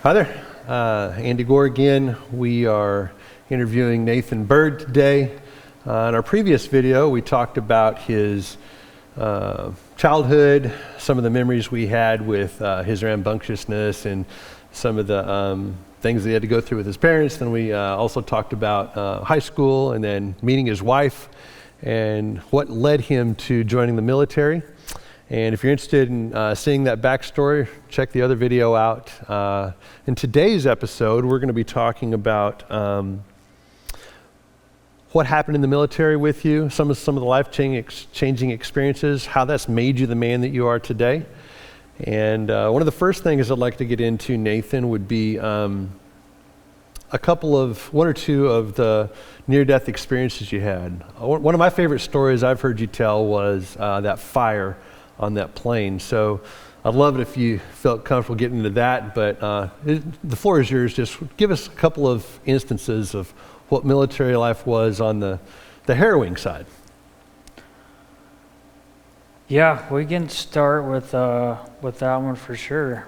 Hi there, Andy Gore again. We are interviewing Nathan Bird today. In our previous video, we talked about his childhood, some of the memories we had with his rambunctiousness and some of the things that he had to go through with his parents. Then we also talked about high school and then meeting his wife and what led him to joining the military. And if you're interested in seeing that backstory, check the other video out. In today's episode, we're going to be talking about what happened in the military with you, some of the life-changing experiences, how that's made you the man that you are today. And one of the first things I'd like to get into, Nathan, would be one or two of the near-death experiences you had. One of my favorite stories I've heard you tell was that fire on that plane. So I'd love it if you felt comfortable getting into that, but the floor is yours. Just give us a couple of instances of what military life was on the harrowing side. Yeah, we can start with that one for sure.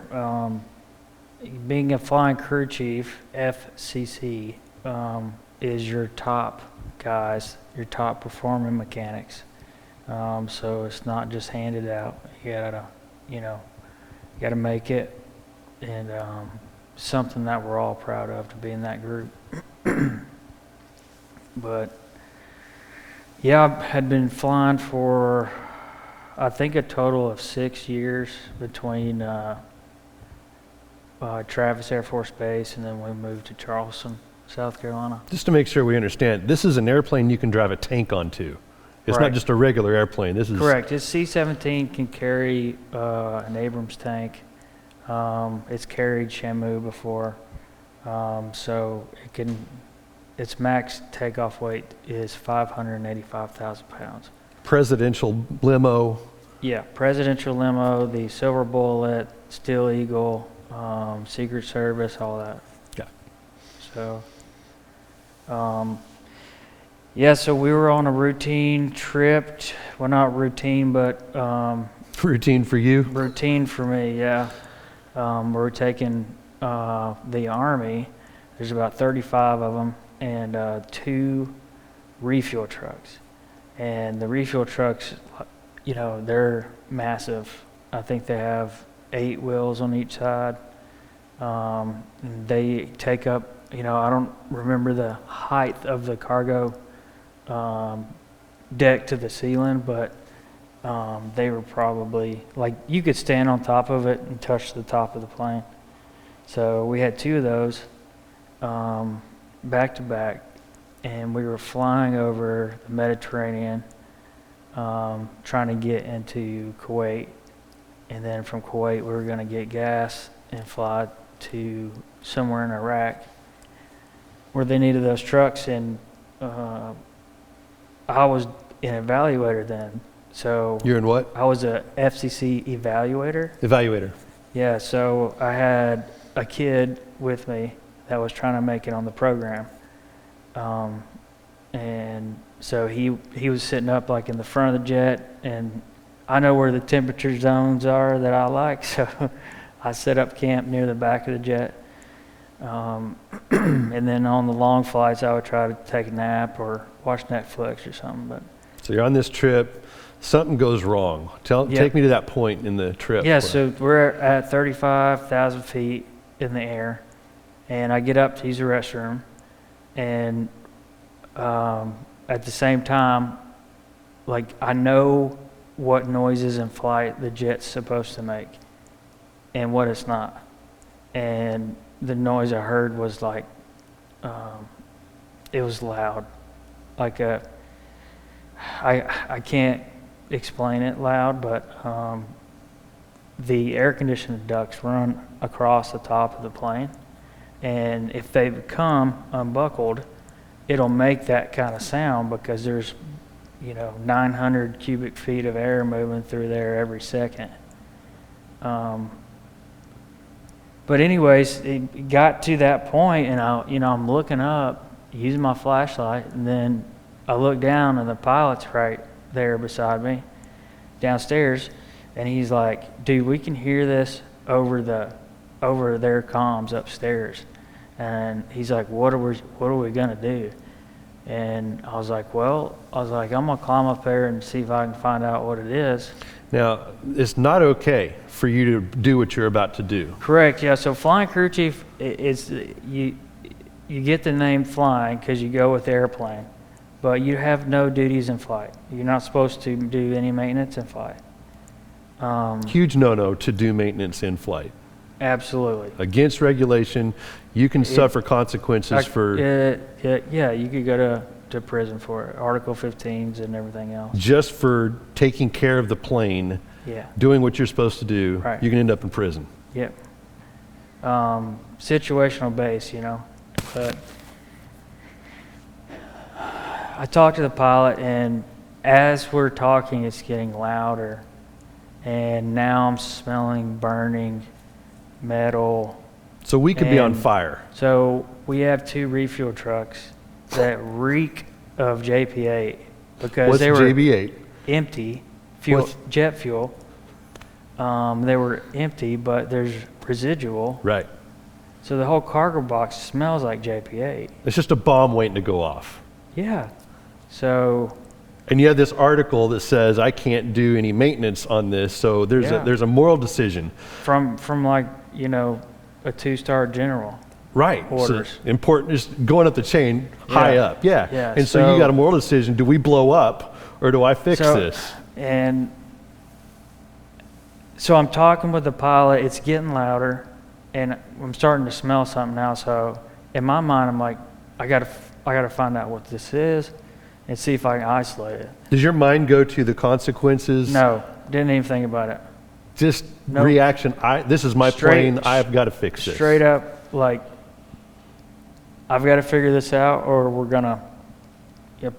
Being a flying crew chief, FCC, is your top guys, your top performing mechanics. So it's not just handed out. You gotta make it, and something that we're all proud of to be in that group. But yeah, I had been flying for, I think, a total of 6 years between Travis Air Force Base, and then we moved to Charleston, South Carolina. Just to make sure we understand, this is an airplane you can drive a tank onto. It's Right. not just a regular airplane. This is correct. This C-17 can carry an Abrams tank. It's carried Shamu before, so it can. Its max takeoff weight is 585,000 pounds. presidential limo. Yeah, presidential limo, the Silver Bullet, Steel Eagle, Secret Service, all that. Yeah. So, yeah, so we were on a routine trip. Well, not routine, but Routine for you? routine for me, yeah. We're taking the Army. There's about 35 of them, and 2 refuel trucks. And the refuel trucks, they're massive. I think they have 8 wheels on each side. They take up, I don't remember the height of the cargo deck to the ceiling, but they were probably, like, you could stand on top of it and touch the top of the plane. So we had 2 of those back to back, and we were flying over the Mediterranean, trying to get into Kuwait, and then from Kuwait we were going to get gas and fly to somewhere in Iraq where they needed those trucks. And I was an evaluator then. So You're in what? I was a FCC evaluator. Evaluator. Yeah, so I had a kid with me that was trying to make it on the program. And so he was sitting up like in the front of the jet, and I know where the temperature zones are that I like, so I set up camp near the back of the jet. And then on the long flights, I would try to take a nap or watch Netflix or something. But So you're on this trip. Something goes wrong. Take me to that point in the trip. yeah, so we're at 35,000 feet in the air, and I get up to use the restroom, and at the same time, like, I know what noises in flight the jet's supposed to make and what it's not. And the noise I heard was like, it was loud. Like I can't explain it loud, but the air conditioning ducts run across the top of the plane, and if they become unbuckled, it'll make that kind of sound because there's 900 cubic feet of air moving through there every second. But anyways, it got to that point, and I'm looking up using my flashlight, and then I look down, and the pilot's right there beside me downstairs, and he's like, "Dude, we can hear this over the over their comms upstairs. And he's like, what are we gonna do? And I was like, I'm gonna climb up there and see if I can find out what it is. Now, it's not okay for you to do what you're about to do. Correct, yeah. So flying crew chief is you get the name flying because you go with the airplane, but you have no duties in flight. You're not supposed to do any maintenance in flight. Huge no-no to do maintenance in flight. Absolutely. Against regulation, you can suffer consequences for... Yeah, you could go to prison for it. Article 15s and everything else. Just for taking care of the plane, Yeah. doing what you're supposed to do, Right. you can end up in prison. Yep. Situational base, But I talked to the pilot, and as we're talking, it's getting louder. And now I'm smelling burning metal. So we could be on And fire. So we have 2 refuel trucks that reek of JP8 because What's they were JB8? empty fuel, What's- jet fuel. They were empty, but there's residual. Right. So the whole cargo box smells like JP8. It's just a bomb waiting to go off. Yeah. So And you have this article that says, I can't do any maintenance on this, so there's Yeah. there's a moral decision. from like, a 2-star general. Right. Orders. So important, just going up the chain, high Yeah. up. Yeah. Yeah, And so you so- got a moral decision. Do we blow up or do I fix this? And so I'm talking with the pilot, it's getting louder, and I'm starting to smell something now. So in my mind, I'm like, I gotta find out what this is and see if I can isolate it. Does your mind go to the consequences? No, didn't even think about it. Just Nope. reaction. This is my Straight- plane. I've got to fix this. Straight up, like, I've got to figure this out, or we're gonna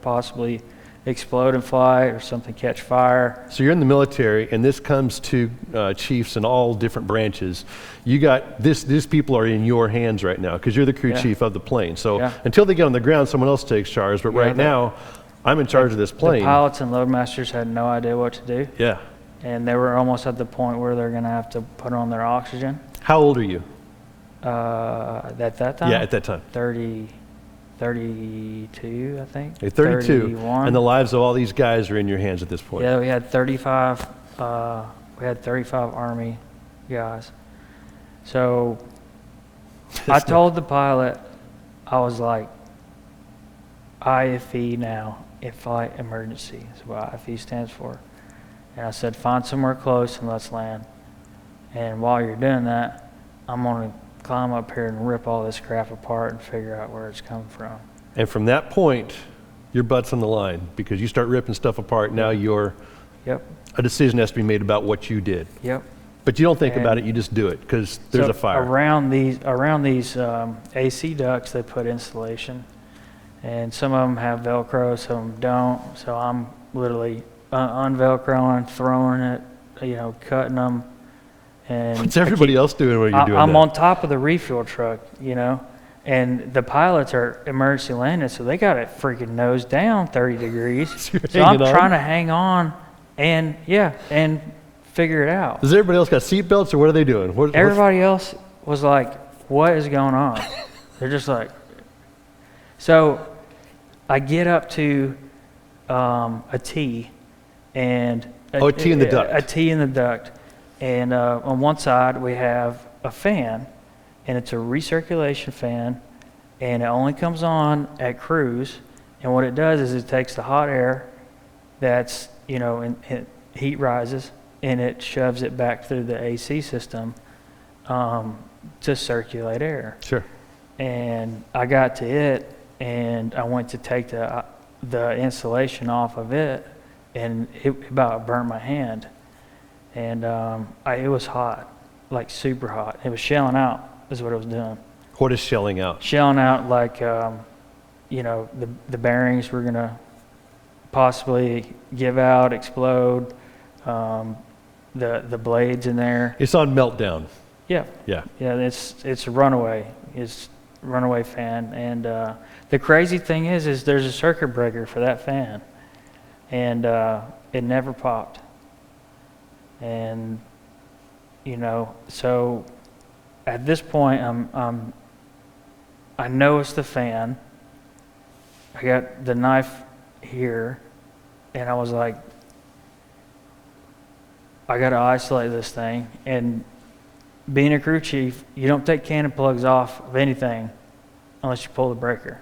possibly explode in flight, or something catch fire. So you're in the military, and this comes to chiefs in all different branches. You got this. These people are in your hands right now because you're the crew Yeah. chief of the plane. So Yeah. until they get on the ground, someone else takes charge. But Yeah, right the- now, I'm in charge of this The plane. pilots and loadmasters had no idea what to do, Yeah. and they were almost at the point where they're gonna have to put on their oxygen. How old are you? At that time? Yeah, at that time. 32, I think. You're 32, 31. and the lives of all these guys are in your hands at this point. Yeah, we had 35. We had 35 Army guys. So I told the pilot, I was like, IFE now, in flight emergency, is what IFE stands for. And I said, find somewhere close and let's land. And while you're doing that, I'm going to climb up here and rip all this crap apart and figure out where it's coming from. And from that point, your butt's on the line because you start ripping stuff apart. Now Yep, a decision has to be made about what you did. yep. But you don't think And- about it, you just do it because there's So a fire. Around these AC ducts, they put insulation, and some of them have Velcro, some of them don't. So I'm literally unvelcroing, throwing it, cutting them. And What's everybody else doing when you're doing I'm that? on top of the refuel truck, and the pilots are emergency landing, so they got it freaking nose down 30 degrees. So you're So I'm hanging on? trying to hang on and figure it out. Does everybody else got seatbelts or what are they doing? Everybody else was like, what is going on? They're just like, so I get up to a T and A T in the duct. A T in the duct. And on one side we have a fan, and it's a recirculation fan, and it only comes on at cruise. And what it does is it takes the hot air that's, and heat rises, and it shoves it back through the AC system to circulate air. Sure. And I got to it, and I went to take the insulation off of it, and it about burnt my hand. And it was hot, like super hot. It was shelling out, is what it was doing. What is shelling out? Shelling out like, the bearings were gonna possibly give out, explode. The blades in there. It's on meltdown. Yeah. Yeah. Yeah, it's a runaway. It's runaway fan. And the crazy thing is there's a circuit breaker for that fan, and it never popped. And so at this point, I know it's the fan. I got the knife here, and I was like, I got to isolate this thing. And being a crew chief, you don't take cannon plugs off of anything unless you pull the breaker.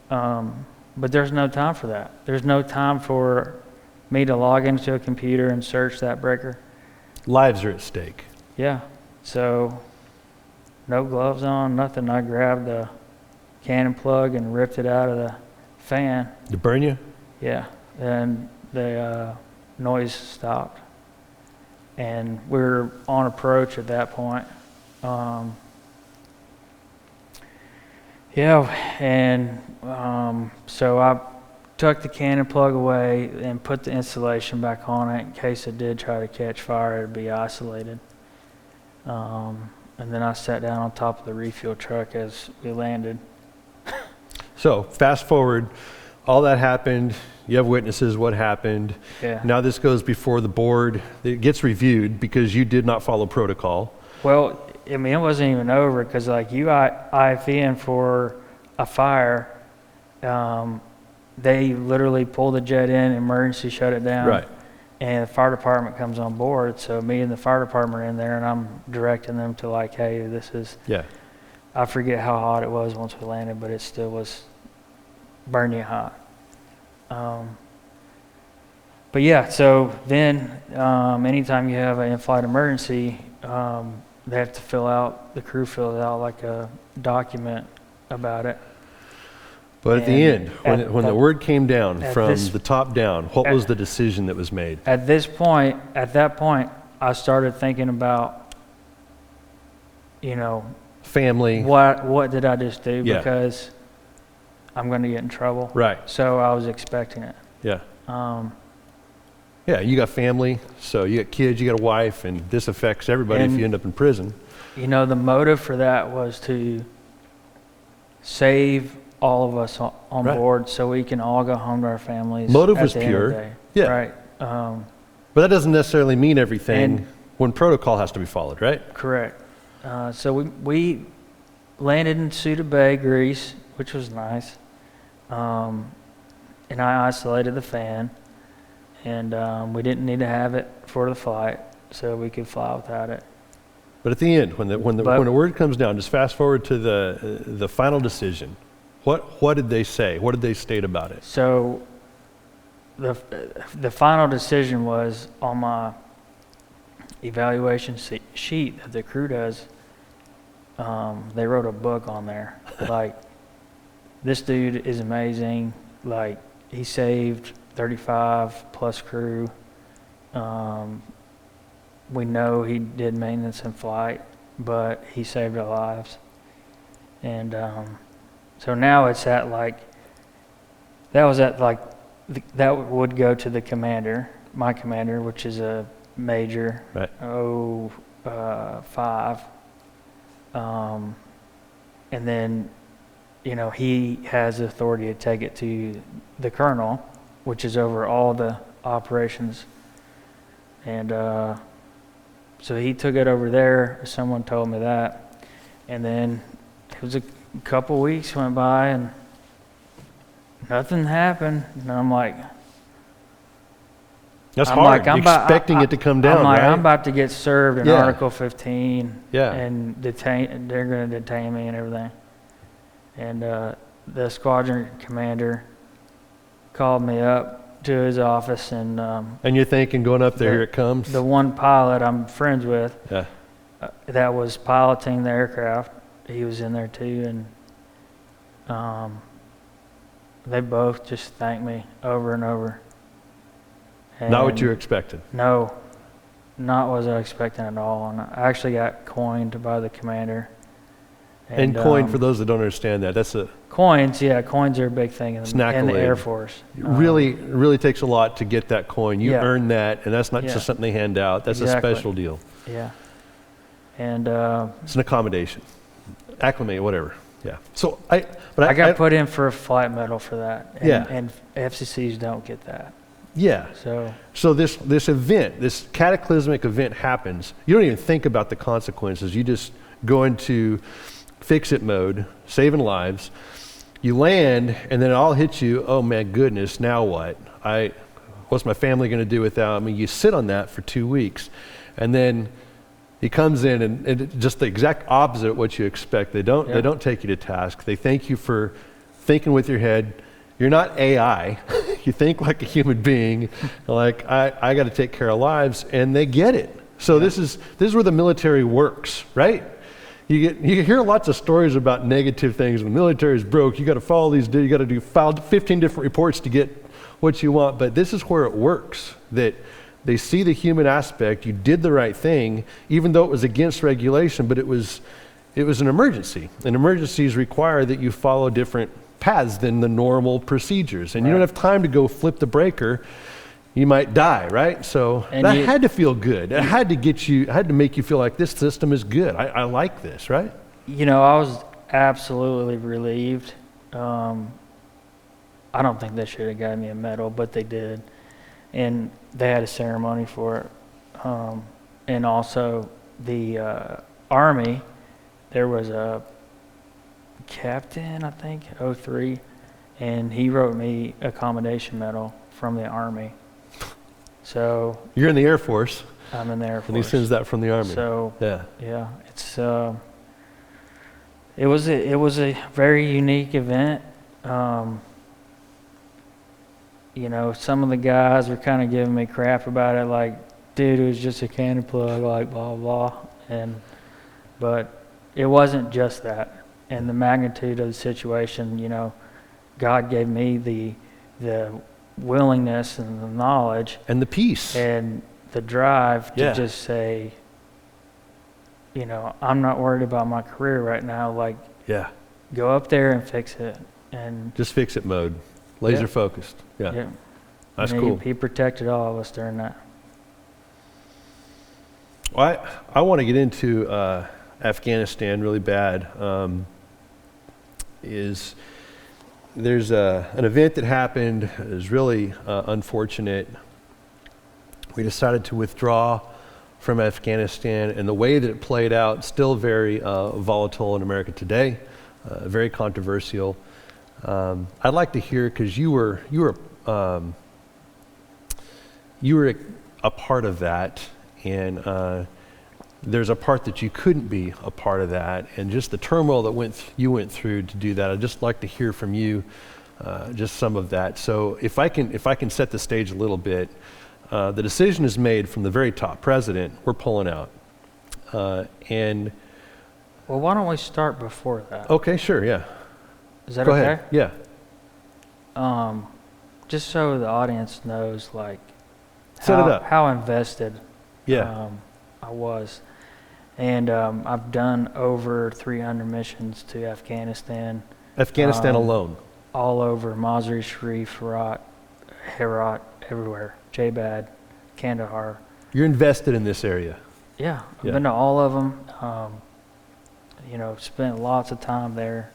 But there's no time for that. There's no time for me to log into a computer and search that breaker. Lives are at stake. Yeah. So no gloves on, nothing. I grabbed the cannon plug and ripped it out of the fan. Did it burn you? Yeah. And the noise stopped. And we were on approach at that point. So I took the cannon plug away and put the insulation back on it in case it did try to catch fire, it'd be isolated. And then I sat down on top of the refuel truck as we landed. So fast forward, all that happened. You have witnesses, what happened. Yeah. Now this goes before the board. It gets reviewed because you did not follow protocol. Well, I mean, it wasn't even over because like you IF in for a fire. They literally pull the jet in, emergency shut it down. Right. And the fire department comes on board. So me and the fire department are in there, and I'm directing them to like, hey, this is. Yeah. I forget how hot it was once we landed, but it still was burning hot. But yeah, so then anytime you have an in-flight emergency, they have to the crew fills out like a document about it. But at the end, when the word came down from the top down, what was the decision that was made? At that point, I started thinking about, Family. what did I just do? Yeah. Because I'm going to get in trouble. Right. So I was expecting it. Yeah. Yeah, you got family, so you got kids, you got a wife, and this affects everybody if you end up in prison. The motive for that was to save all of us on board so we can all go home to our families. Motive at was the end of pure. the day. Yeah. Right. But that doesn't necessarily mean everything when protocol has to be followed, right? Correct. So we landed in Suda Bay, Greece, which was nice. And I isolated the fan. And we didn't need to have it for the flight, so we could fly without it. But at the end, when the word comes down, just fast forward to the final decision. What did they say? What did they state about it? So the final decision was on my evaluation sheet that the crew does. They wrote a book on there. Like, this dude is amazing. Like, he saved 35 plus crew. We know he did maintenance in flight, but he saved our lives. And so now it's at like, that would go to the commander, my commander, which is a major, right. 05. And then, he has authority to take it to the colonel, which is over all the operations. And so he took it over there. Someone told me that. And then it was a couple weeks went by and nothing happened. And I'm like... That's hard. You're expecting it to come down, right? I'm about to get served in Article 15. Yeah. And they're going to detain me and everything. And the squadron commander called me up to his office, and you're thinking, going up there, here it comes. The one pilot I'm friends with, yeah, that was piloting the aircraft, he was in there too, and they both just thanked me over and over. And not what you expected. No, not what I was expecting at all. And I actually got coined by the commander. And coin, for those that don't understand that, that's a... Coins, yeah, coins are a big thing in the Air Force. It really takes a lot to get that coin. You earn that, and that's not just something they hand out. That's a special deal. Yeah. And... it's an accommodation. Acclimate, whatever. Yeah. So I got put in for a flight medal for that. And, yeah. And FCCs don't get that. Yeah. So this event, this cataclysmic event happens. You don't even think about the consequences. You just go into fix-it mode, saving lives. You land, and then it all hits you. Oh man, goodness! Now what? What's my family going to do without me? You sit on that for 2 weeks, and then he comes in, and it's just the exact opposite of what you expect. They don't take you to task. They thank you for thinking with your head. You're not AI. You think like a human being. Like I got to take care of lives, and they get it. So this is where the military works, right? You hear lots of stories about negative things. The military is broke. You got to follow these. You got to file 15 different reports to get what you want. But this is where it works. That they see the human aspect. You did the right thing, even though it was against regulation. But it was an emergency. And emergencies require that you follow different paths than the normal procedures. And you don't have time to go flip the breaker. You might die, right? So and that had to feel good. It had to make you feel like this system is good. I like this, right? You know, I was absolutely relieved. I don't think they should have gotten me a medal, but they did. And they had a ceremony for it. And also the Army, there was a captain, I think, 03, and he wrote me a commendation medal from the Army. So you're in the Air Force. I'm in the Air Force. And he sends that from the Army. So yeah, it's it was a very unique event. You know, some of the guys were kind of giving me crap about it, like, dude, it was just a cannon plug, like blah blah. But it wasn't just that. And the magnitude of the situation, you know, God gave me the willingness and the knowledge and the peace and the drive to just say, you know, I'm not worried about my career right now. Like, go up there and fix it, and just fix it mode, laser focused. Yeah. That's cool. He protected all of us during that. Well, I want to get into Afghanistan really bad. There's an event that happened. It was really unfortunate. We decided to withdraw from Afghanistan, and the way that it played out, still very volatile in America today, very controversial. I'd like to hear, because you were a part of that, and there's a part that you couldn't be a part of that, and just the turmoil that you went through to do that. I'd just like to hear from you just some of that. So if I can set the stage a little bit, the decision is made from the very top. President, we're pulling out. And well, why don't we start before that? Okay, sure, yeah. Is that Go okay? ahead. Yeah. Just so the audience knows, like, set it up. How invested I was. And I've done over 300 missions to Afghanistan. Afghanistan alone? All over, Mazar-i Sharif, Herat, everywhere. Jabad, Kandahar. You're invested in this area? Yeah, I've been to all of them. You know, spent lots of time there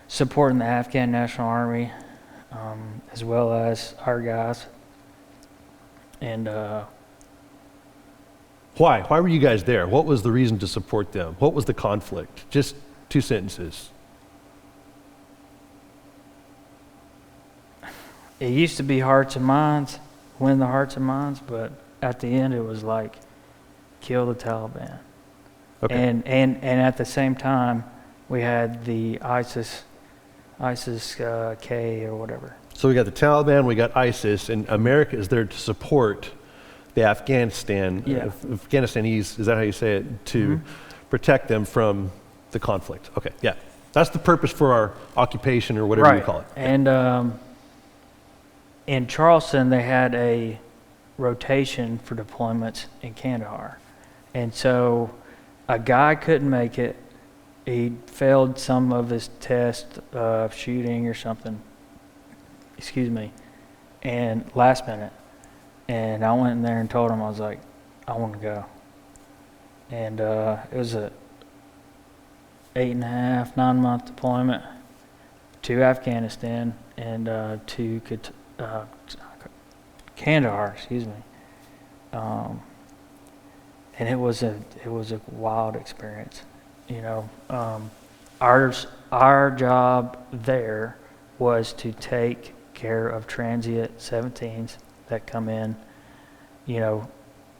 supporting the Afghan National Army, as well as our guys. And Why were you guys there? What was the reason to support them? What was the conflict? Just 2 sentences. It used to be hearts and minds, win the hearts and minds, but at the end it was like, kill the Taliban. Okay. And at the same time, we had the ISIS K or whatever. So we got the Taliban, we got ISIS, and America is there to support the Afghanistanis, is that how you say it, to protect them from the conflict. Okay, yeah. That's the purpose for our occupation or whatever you call it. And in Charleston, they had a rotation for deployments in Kandahar. And so a guy couldn't make it. He failed some of his test of shooting or something. Excuse me. And last minute. And I went in there and told him, I was like, I want to go. And it was a 8.5, 9-month deployment to Afghanistan and to Kandahar, excuse me. And it was a wild experience. Our job there was to take care of transient 17s that come in,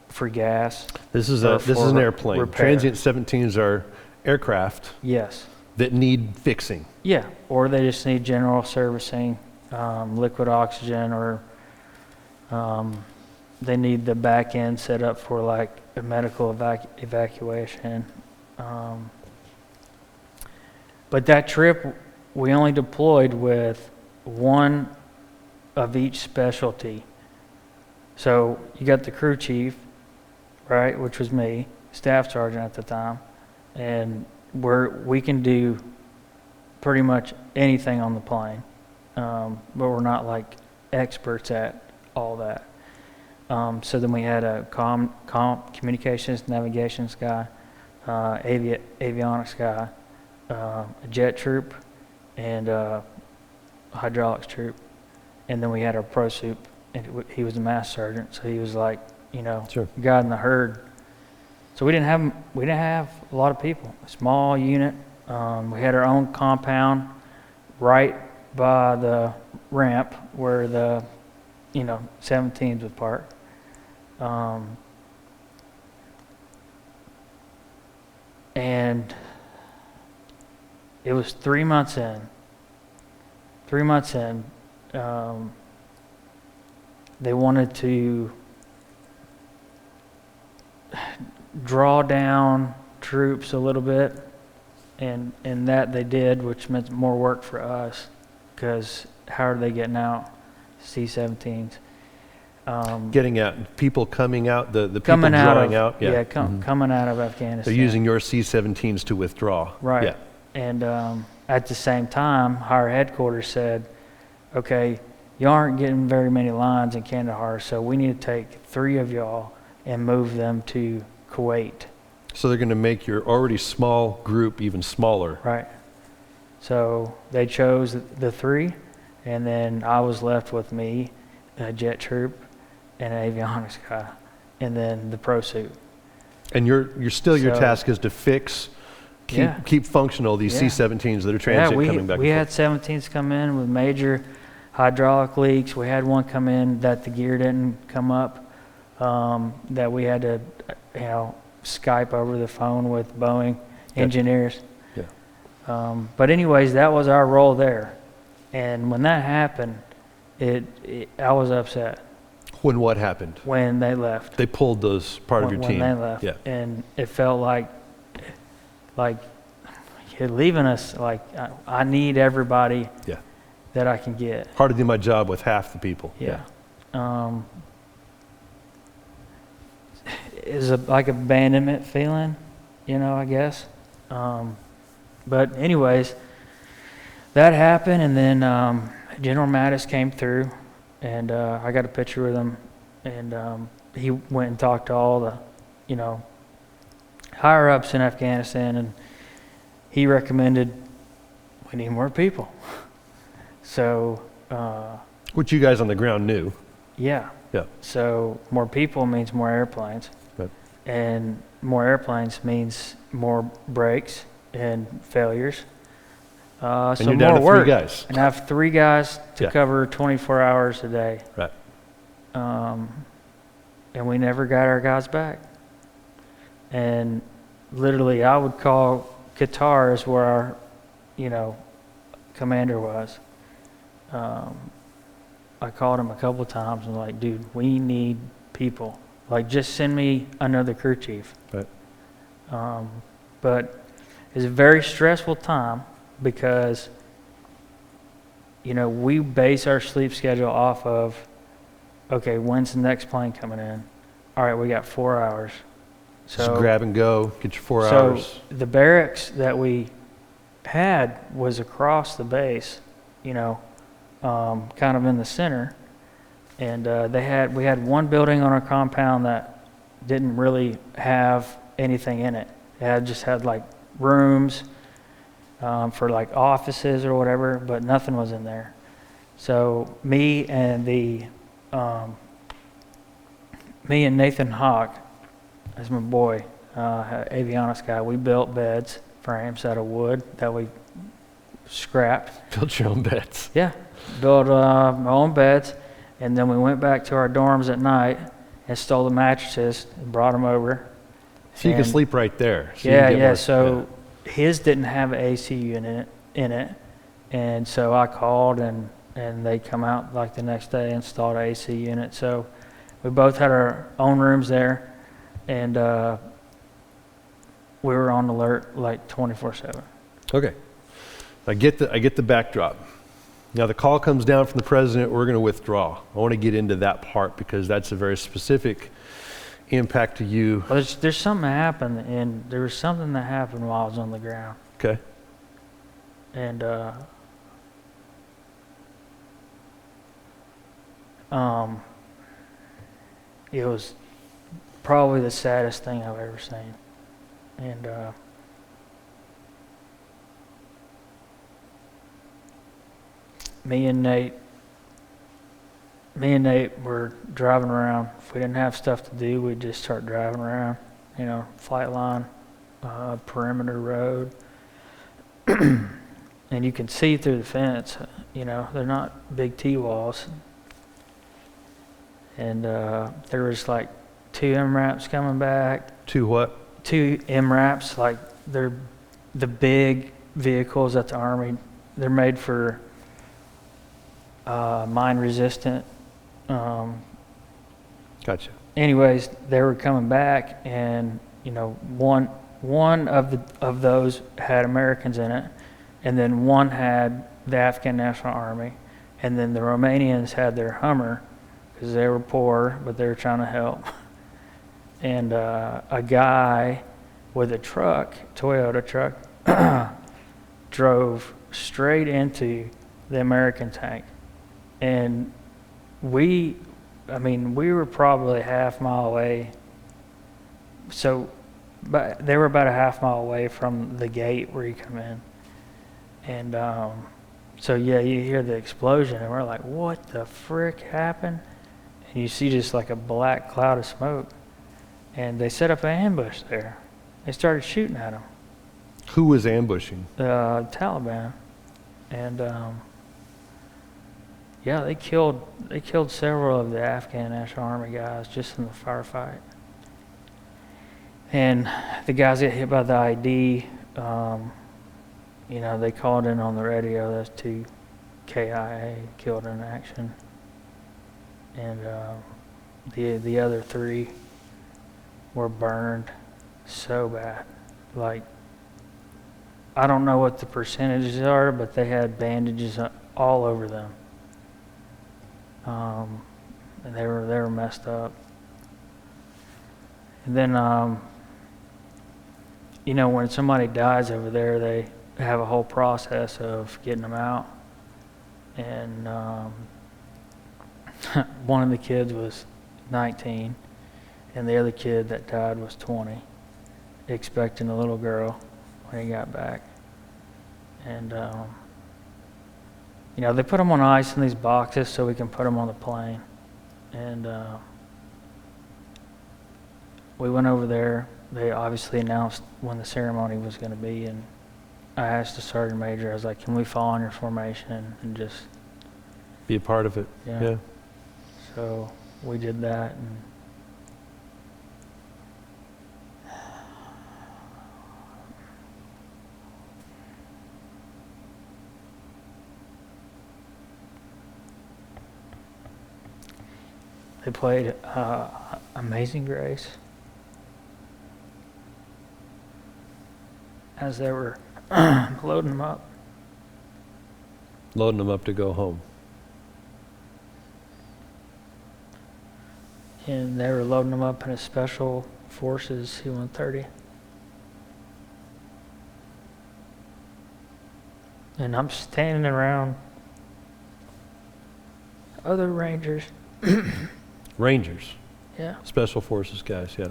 for gas. This is an airplane. Repair. Transient 17s are aircraft. Yes. That need fixing. Yeah, or they just need general servicing, liquid oxygen, or they need the back end set up for like a medical evacuation. But that trip, we only deployed with one of each specialty. So you got the crew chief, right, which was me, staff sergeant at the time, and we can do pretty much anything on the plane, but we're not like experts at all that. So then we had a communications, navigations guy, avionics guy, a jet troop, and a hydraulics troop, and then we had our pro soup, and he was the master sergeant, so he was like, Sure. guiding the herd. So we didn't have a lot of people. A small unit. We had our own compound right by the ramp where the 17s would park. And it was 3 months in. 3 months in, they wanted to draw down troops a little bit, and that they did, which meant more work for us, because how are they getting out? C-17s. Getting out, people coming out, the people Coming drawing out. Yeah, coming out of Afghanistan. They're using your C-17s to withdraw. Right. Yeah. And at the same time, our headquarters said, okay, you aren't getting very many lines in Kandahar, so we need to take 3 of y'all and move them to Kuwait. So they're going to make your already small group even smaller. Right. So they chose the 3, and then I was left with me, a jet troop, and an avionics guy, and then the pro suit. And your task is to fix, keep functional these C-17s that are transit coming back. We had 17s come in with major hydraulic leaks. We had one come in that the gear didn't come up, that we had to, Skype over the phone with Boeing engineers. Yeah. But anyways, that was our role there. And when that happened, I was upset. When what happened? When they left. They pulled those part of your team. When they left. Yeah. And it felt like you're leaving us. Like, I need everybody that I can get. Hard to do my job with half the people. Yeah. Is like abandonment feeling, I guess. But anyways, that happened, and then General Mattis came through, and I got a picture with him, and he went and talked to all the, higher ups in Afghanistan, and he recommended we need more people. So, which you guys on the ground knew. Yeah. Yeah. So more people means more airplanes. Right. And more airplanes means more breaks and failures. And so you're more down to work. 3 guys. And I have 3 guys to cover 24 hours a day. Right. And we never got our guys back. And literally, I would call Qatar is where our, commander was. I called him a couple times and like, dude, we need people. Like, just send me another crew chief. Right. But it's a very stressful time because, we base our sleep schedule off of, okay, when's the next plane coming in? All right, we got 4 hours. So just grab and go, get your 4 hours. So the barracks that we had was across the base, kind of in the center, and we had one building on our compound that didn't really have anything in it. It just had like rooms for like offices or whatever, but nothing was in there. So me and Nathan Hawk, that's my boy, avionics guy, we built beds, frames out of wood that we scrapped. Built your own beds. Yeah, built my own beds, and then we went back to our dorms at night and stole the mattresses and brought them over. So you can And- sleep right there. So you Yeah, can get yeah. more- So his didn't have an AC unit in it, and so I called and they come out like the next day, installed an AC unit. So we both had our own rooms there, and we were on alert like 24/7. Okay. I get the backdrop. Now the call comes down from the president, we're going to withdraw. I want to get into that part because that's a very specific impact to you. Well, there's something that happened, and there was something that happened while I was on the ground, Okay. and it was probably the saddest thing I've ever seen. And me and Nate were driving around. If we didn't have stuff to do, we'd just start driving around, flight line, perimeter road. And you can see through the fence, they're not big T-walls. And there was like 2 MRAPs coming back. To what? 2 MRAPs, like they're the big vehicles that the Army, they're made for mine resistant. Gotcha. Anyways, they were coming back, and one of those had Americans in it, and then one had the Afghan National Army, and then the Romanians had their Hummer because they were poor, but they were trying to help. And a guy with a truck, Toyota truck, drove straight into the American tank. And we were probably a half mile away. So, but they were about a half mile away from the gate where you come in. And so, yeah, you hear the explosion, and we're like, what the frick happened? And you see just like a black cloud of smoke. And they set up an ambush there. They started shooting at them. Who was ambushing? The Taliban. And yeah, they killed several of the Afghan National Army guys just in the firefight. And the guys get hit by the ID. They called in on the radio. There's 2 KIA killed in action, and the other 3 were burned so bad. Like, I don't know what the percentages are, but they had bandages all over them. And they were messed up. And then, when somebody dies over there, they have a whole process of getting them out. And one of the kids was 19, and the other kid that died was 20, expecting a little girl when he got back. And they put them on ice in these boxes so we can put them on the plane. And we went over there. They obviously announced when the ceremony was going to be, and I asked the sergeant major, I was like, can we fall on your formation and just Be a part of it. Yeah. So we did that, and they played Amazing Grace as they were loading them up. Loading them up to go home. And they were loading them up in a Special Forces C-130. And I'm standing around other Rangers. Rangers. Yeah. Special Forces guys, yeah.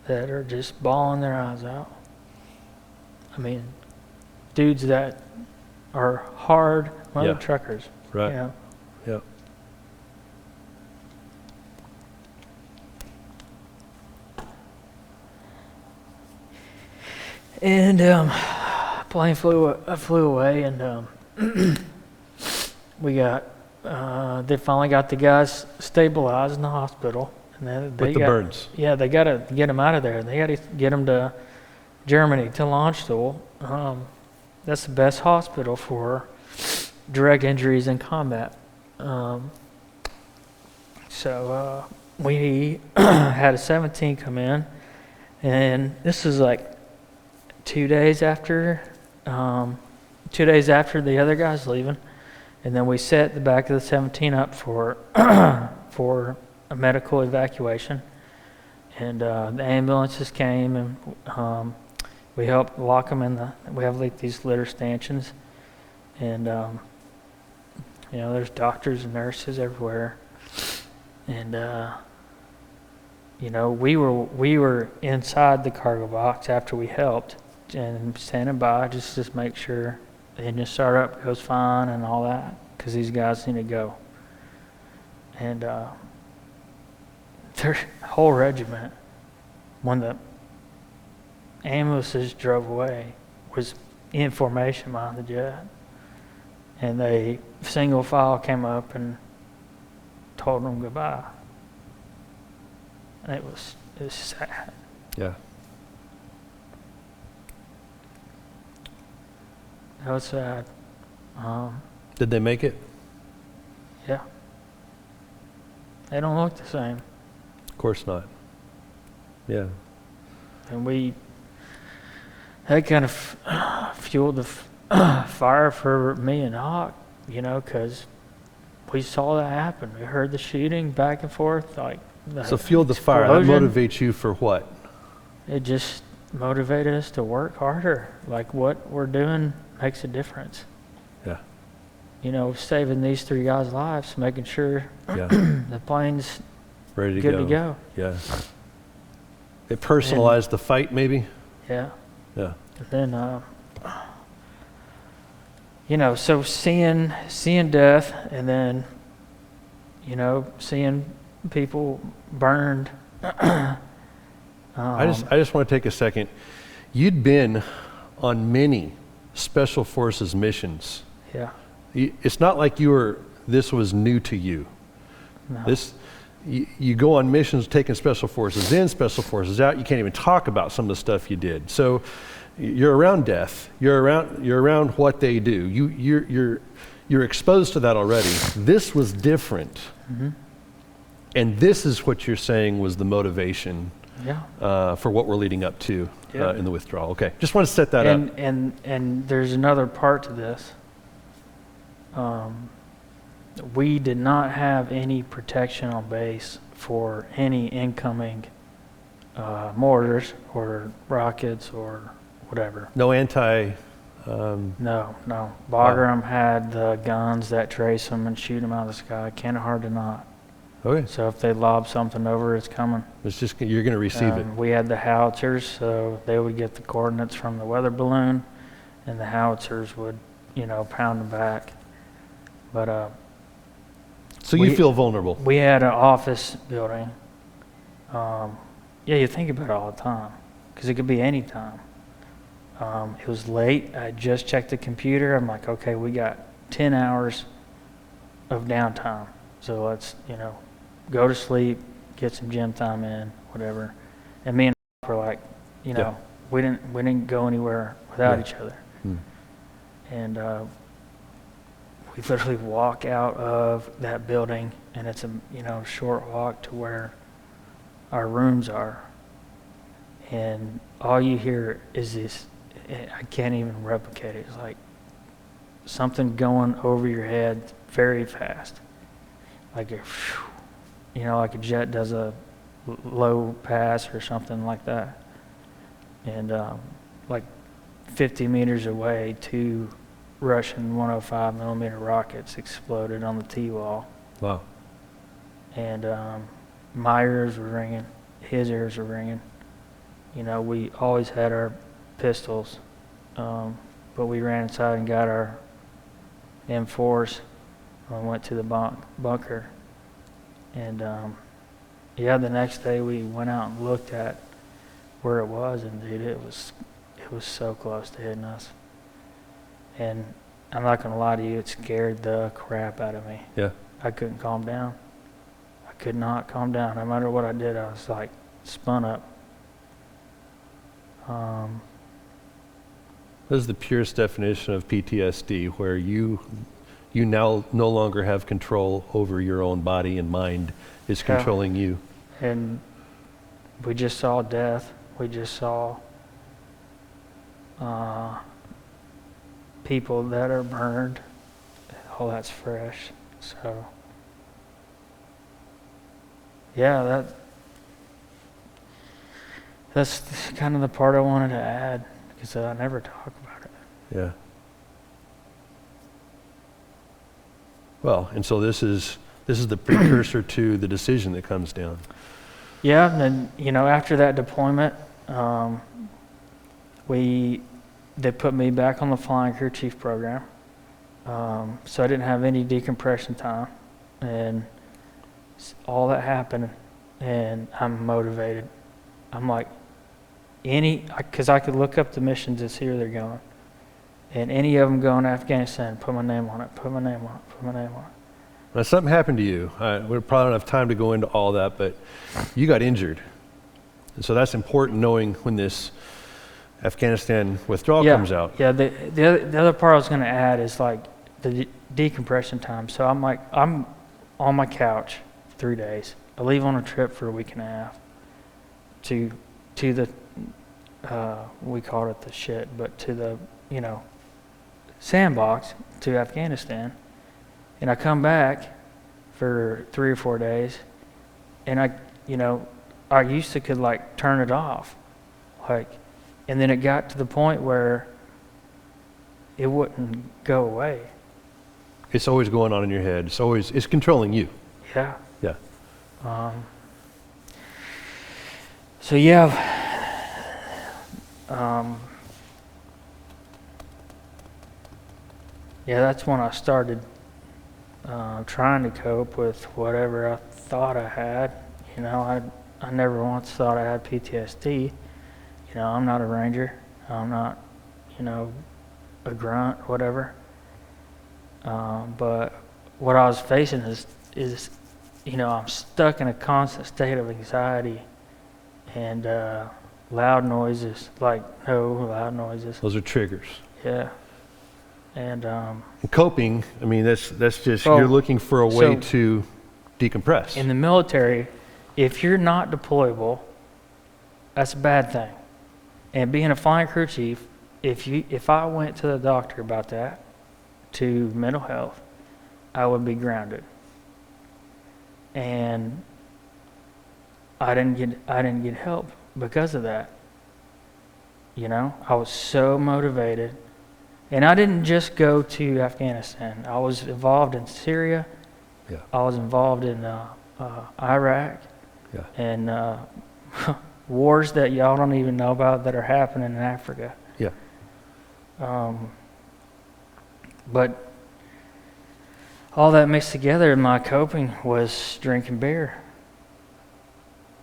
That are just bawling their eyes out. I mean, dudes that are hard mother Yeah. truckers. Right. Yeah. Yeah. And plane flew away, and we got they finally got the guys stabilized in the hospital, and then With the burns. Yeah, they got to get them out of there. They got to get them to Germany to Landstuhl. That's the best hospital for direct injuries in combat. So we had a 17 come in, and this is like 2 days after the other guys leaving, and then we set the back of the 17 up for for a medical evacuation, and the ambulances came, and we helped lock them in we have like these litter stanchions, and there's doctors and nurses everywhere, and we were inside the cargo box after we helped, and standing by just to make sure the engine startup goes fine and all that, because these guys need to go. And their whole regiment, when the ambulances drove away, was in formation behind the jet. And they single file came up and told them goodbye. And it was sad. Yeah. It was sad. Did they make it? Yeah. They don't look the same. Of course not. Yeah. And that kind of fueled the fire for me and Hawk, because we saw that happen. We heard the shooting back and forth, like So fueled the fire. That motivates you for what? It just motivated us to work harder. Like, what we're doing makes a difference. Yeah. Saving these 3 guys' lives, making sure Yeah. the plane's Ready to good go. to go. Yeah. It personalized the fight, maybe? Yeah. Yeah. And then, so seeing death, and then, seeing people burned. I just want to take a second. You'd been on many special forces missions. Yeah. It's not like this was new to you. No. You go on missions taking special forces in, special forces out. You can't even talk about some of the stuff you did. So you're around death. You're around what they do. You're exposed to that already. This was different. Mm-hmm. And this is what you're saying was the motivation for what we're leading up to in the withdrawal. Okay, just want to set that up. And there's another part to this. We did not have any protection on base for any incoming mortars or rockets or whatever. No anti... No. Bagram had the guns that trace them and shoot them out of the sky. Hard to not. Okay. So if they lob something over, it's coming. It's just, you're going to receive it. We had the howitzers, so they would get the coordinates from the weather balloon, and the howitzers would, pound them back. But so you feel vulnerable. we had an office building. You think about it all the time, because it could be any time. It was late. I just checked the computer. I'm like, okay, we got 10 hours of downtime. So let's, go to sleep, get some gym time in, whatever. And me and were like, we didn't go anywhere without each other. And we literally walk out of that building, and it's a short walk to where our rooms are. And all you hear is this, I can't even replicate it. It's like something going over your head very fast. Like like a jet does a low pass or something like that. And like 50 meters away, 2 Russian 105 millimeter rockets exploded on the T-wall. Wow. And my ears were ringing, his ears were ringing. We always had our pistols, but we ran inside and got our M4s, I went to the bunker. And yeah, the next day we went out and looked at where it was, and dude, it was so close to hitting us. And I'm not gonna lie to you, it scared the crap out of me. Yeah. I couldn't calm down. I could not calm down. No matter what I did, I was like spun up. This is the purest definition of PTSD, where you now no longer have control over your own body and mind is controlling you. And we just saw death. We just saw people that are burned. All that's fresh. So yeah, that's kind of the part I wanted to add, because I never talk about it. Yeah. Well, and so this is the precursor to the decision that comes down. Yeah, and then, after that deployment, they put me back on the flying crew chief program. So I didn't have any decompression time, and all that happened, and I'm motivated. I'm like, because I could look up the missions and see where they're going. And any of them going to Afghanistan, put my name on it, put my name on it, put my name on it. Now, something happened to you. We probably don't have time to go into all that, but you got injured. And so that's important, knowing when this Afghanistan withdrawal comes out. Yeah, the other part I was going to add is like the decompression time. So I'm on my couch 3 days. I leave on a trip for a week and a half to the, we called it the shit, but to the, sandbox to Afghanistan. And I come back for 3 or 4 days, and I used to could like turn it off, and then it got to the point where it wouldn't go away. It's always going on in your head. It's controlling you. Yeah. Yeah. So yeah. Yeah, that's when I started trying to cope with whatever I thought I had. I never once thought I had PTSD. I'm not a ranger. I'm not, a grunt, whatever. But what I was facing is I'm stuck in a constant state of anxiety and loud noises, no loud noises. Those are triggers. Yeah. And coping, that's just, you're looking for a way to decompress. In the military, if you're not deployable, that's a bad thing. And being a flying crew chief, if I went to the doctor about that, to mental health, I would be grounded. And I didn't get help because of that. I was so motivated. And I didn't just go to Afghanistan. I was involved in Syria. Yeah. I was involved in Iraq. Yeah. And wars that y'all don't even know about that are happening in Africa. Yeah. But all that mixed together in my coping was drinking beer.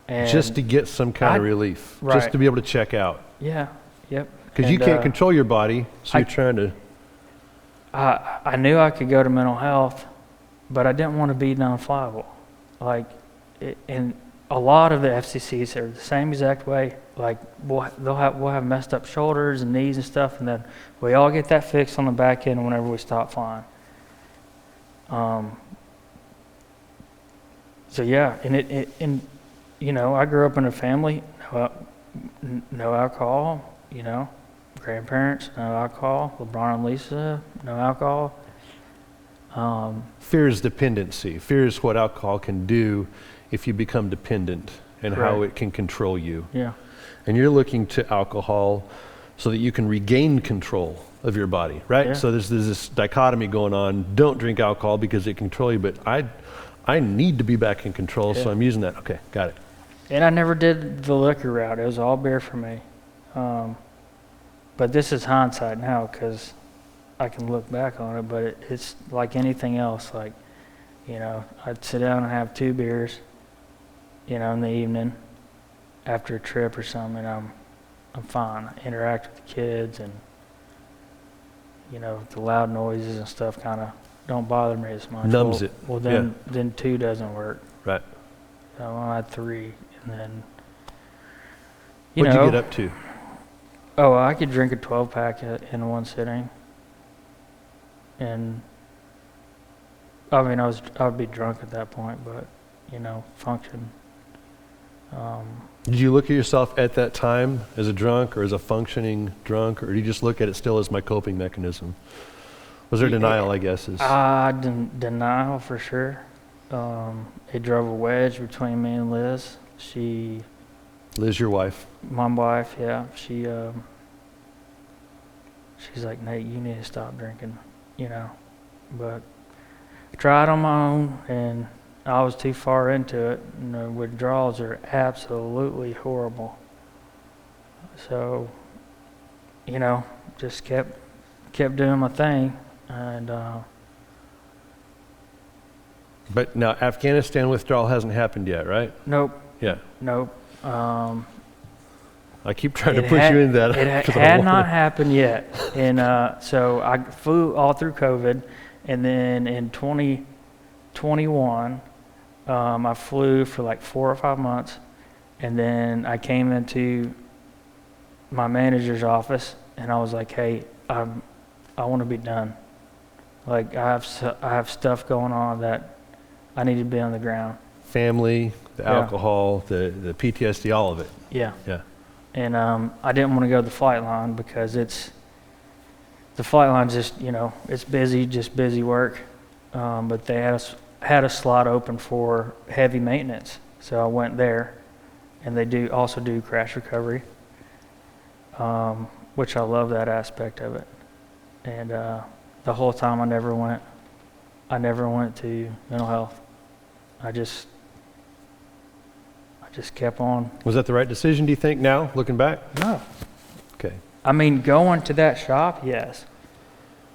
And just to get some kind of relief. Right. Just to be able to check out. Yeah. Yep. Because you can't control your body, so you're trying to... I knew I could go to mental health, but I didn't want to be non-flyable. And a lot of the FCCs are the same exact way. We'll have messed up shoulders and knees and stuff, and then we all get that fixed on the back end whenever we stop flying. So yeah, and I grew up in a family, no alcohol, grandparents, no alcohol. LeBron and Lisa, no alcohol. Fear is dependency. Fear is what alcohol can do if you become dependent, and how it can control you. Yeah. And you're looking to alcohol so that you can regain control of your body, right? Yeah. So there's this dichotomy going on. Don't drink alcohol because it can control you, but I need to be back in control, so I'm using that. Okay, got it. And I never did the liquor route. It was all beer for me. But this is hindsight now, because I can look back on it, but it's like anything else. Like, I'd sit down and have 2 beers, in the evening after a trip or something, and I'm fine. I interact with the kids, and the loud noises and stuff kind of don't bother me as much. Numbs it. Well, then 2 doesn't work. Right. So I had 3, and then What'd you get up to? Oh, I could drink a 12-pack in one sitting, and I mean, I would be drunk at that point, but function. Did you look at yourself at that time as a drunk or as a functioning drunk, or did you just look at it still as my coping mechanism? Was there denial, I guess? Denial for sure. It drove a wedge between me and Liz. Liz, your wife. My wife, yeah. She's like, Nate, you need to stop drinking, But I tried on my own, and I was too far into it. And the withdrawals are absolutely horrible. So, just kept doing my thing, and. But now Afghanistan withdrawal hasn't happened yet, right? Nope. Yeah. Nope. I keep trying to push you into that. It had not happened yet. And so I flew all through COVID. And then in 2021, I flew for like 4 or 5 months. And then I came into my manager's office, and I was like, hey, I want to be done. Like, I have stuff going on that I need to be on the ground. Family, the alcohol, the PTSD, all of it. Yeah. Yeah. And I didn't want to go to the flight line because the flight line's just, it's busy, just busy work. But they had a slot open for heavy maintenance. So I went there, and they also do crash recovery, which I love that aspect of it. And the whole time I never went to mental health. I just kept on. Was that the right decision, do you think, now, looking back? No. Okay. I mean, going to that shop, yes.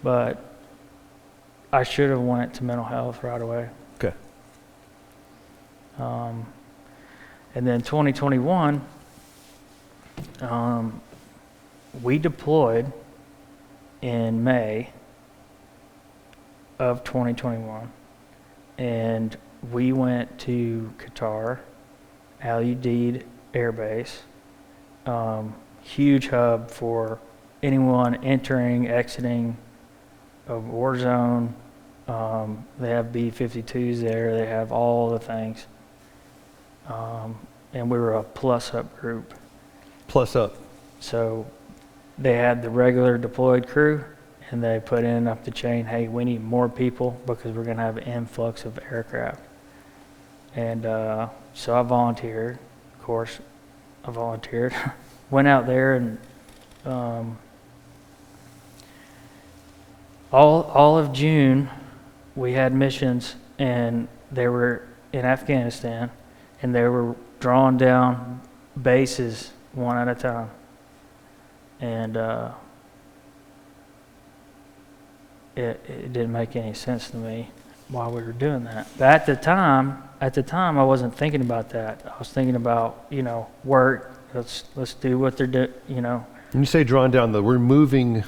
But I should have went to mental health right away. Okay. And then 2021, we deployed in May of 2021, and we went to Qatar, Al Udeid Air Base, huge hub for anyone entering, exiting a war zone. They have B-52s there. They have all the things. And we were a plus-up group. Plus up. So they had the regular deployed crew, and they put in up the chain, hey, we need more people because we're going to have an influx of aircraft. And so I volunteered. Of course, I volunteered. Went out there, and all of June, we had missions, and they were in Afghanistan, and they were drawing down bases one at a time. And it didn't make any sense to me why we were doing that. But at the time, I wasn't thinking about that. I was thinking about, work. Let's do what they're doing, When you say drawn down, though, we're moving.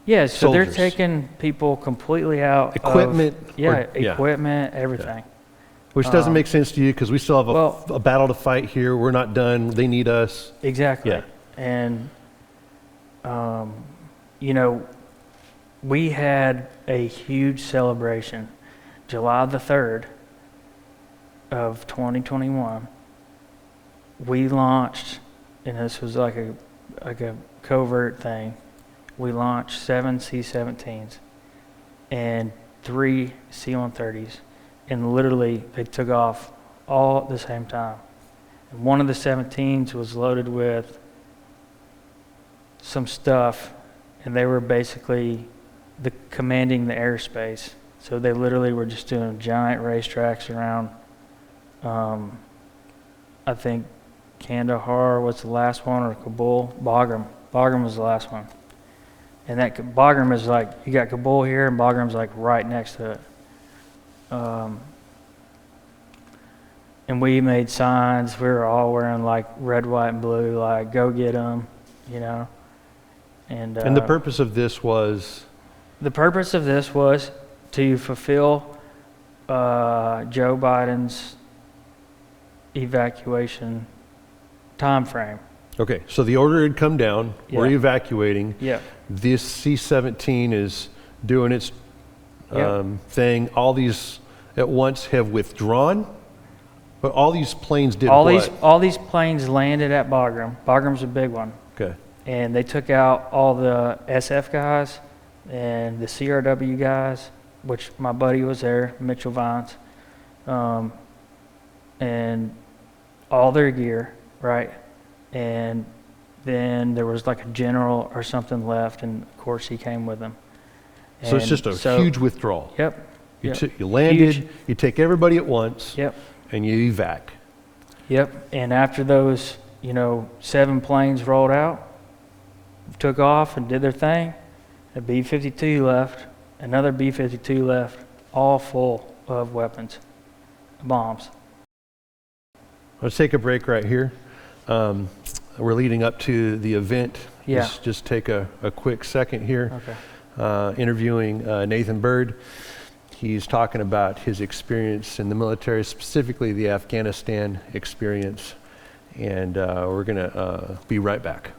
Yeah, so soldiers. they're taking people completely out. Equipment. Equipment, everything. Yeah. Which doesn't make sense to you because we still have a battle to fight here. We're not done. They need us. Exactly. Yeah. And, we had a huge celebration. July the 3rd of 2021, we launched, and this was like a covert thing, we launched 7 C-17s and 3 C-130s, and literally they took off all at the same time. And one of the 17s was loaded with some stuff, and they were basically commanding the airspace. So they literally were just doing giant racetracks around, I think Kandahar was the last one, or Kabul. Bagram was the last one. And that Bagram is like, you got Kabul here, and Bagram's like right next to it. And we made signs. We were all wearing like red, white, and blue, like "Go get them," you know. And the purpose of this was? The purpose of this was to fulfill Joe Biden's evacuation time frame. Okay, so the order had come down. Yeah. We're evacuating. Yeah. This C-17 is doing its thing. All these at once have withdrawn, but all these planes did what? All these planes landed at Bagram. Bagram's a big one. Okay. And they took out all the SF guys and the CRW guys, which my buddy was there, Mitchell Vines, and all their gear, right? And then there was like a general or something left, and of course he came with them. So it's just a huge withdrawal. Yep. You landed, Huge. you take everybody at once, Yep. and you evac. Yep. And after those, 7 planes rolled out, took off and did their thing, a B-52 left, another B-52 left, all full of weapons, bombs. Let's take a break right here. We're leading up to the event. Yeah. Just take a quick second here. Okay. Interviewing Nathan Bird. He's talking about his experience in the military, specifically the Afghanistan experience. And we're going to be right back.